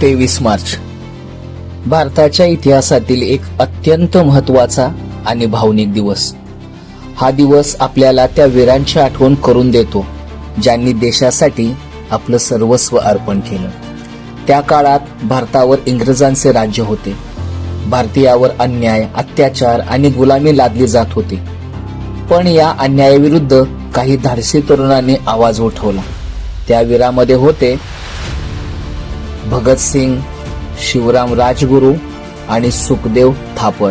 23 मार्च भारताच्या इतिहासातील एक अत्यंत महत्त्वाचा आणि भावनिक दिवस. हा दिवस आपल्याला त्या वीरांची आठवण करून देतो ज्यांनी देशासाठी आपलं सर्वस्व अर्पण केलं. त्या काळात भारतावर इंग्रजांचे राज्य होते. भारतीयावर अन्याय, अत्याचार आणि गुलामी लादली जात होती. पण या अन्यायाविरुद्ध काही धाडसी तरुणांनी आवाज उठवला. त्या वीरांमध्ये होते भगतसिंग, शिवराम राजगुरू आणि सुखदेव थापर.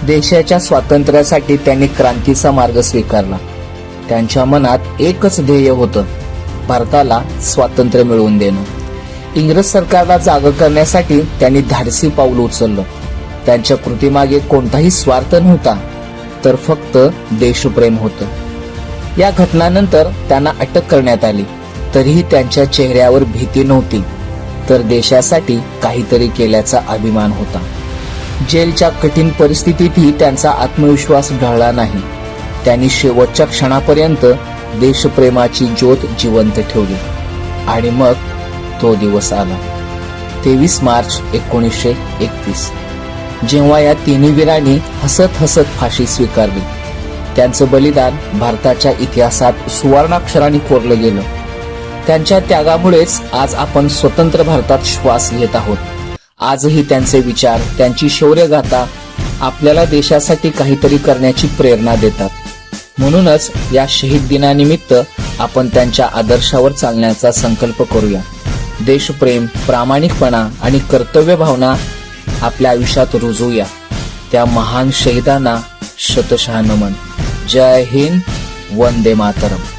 देशाच्या स्वातंत्र्यासाठी त्यांनी क्रांतीचा मार्ग स्वीकारला. त्यांच्या मनात एकच ध्येय होतं, भारताला स्वातंत्र्य मिळवून देणं. इंग्रज सरकारला जागं करण्यासाठी त्यांनी धाडसी पाऊल उचललं. त्यांच्या कृतीमागे कोणताही स्वार्थ नव्हता, तर फक्त देशप्रेम होतं. या घटनानंतर त्यांना अटक करण्यात आली, तरीही त्यांच्या चेहऱ्यावर भीती नव्हती, तर देशासाठी काहीतरी केल्याचा अभिमान होता. जेलच्या कठीण परिस्थितीतही त्यांचा आत्मविश्वास ढळला नाही. त्यांनी शेवटच्या क्षणापर्यंत देशप्रेमाची ज्योत जिवंत ठेवली. आणि मग तो दिवस आला, 23 मार्च 1931, जेव्हा या तिन्ही वीरांनी हसत हसत फाशी स्वीकारली. त्यांचं बलिदान भारताच्या इतिहासात सुवर्णाक्षरांनी कोरलं गेलं. त्यांच्या त्यागामुळेच आज आपण स्वतंत्र भारतात श्वास घेत आहोत. आजही त्यांचे विचार, त्यांची शौर्यगाथा आपल्याला देशासाठी काहीतरी करण्याची प्रेरणा देतात. म्हणूनच या शहीद दिनानिमित्त आपण त्यांच्या आदर्शावर चालण्याचा संकल्प करूया. देशप्रेम, प्रामाणिकपणा आणि कर्तव्य भावना आपल्या आयुष्यात रुजवूया. त्या महान शहीदांना शतशः नमन. जय हिंद, वंदे मातरम.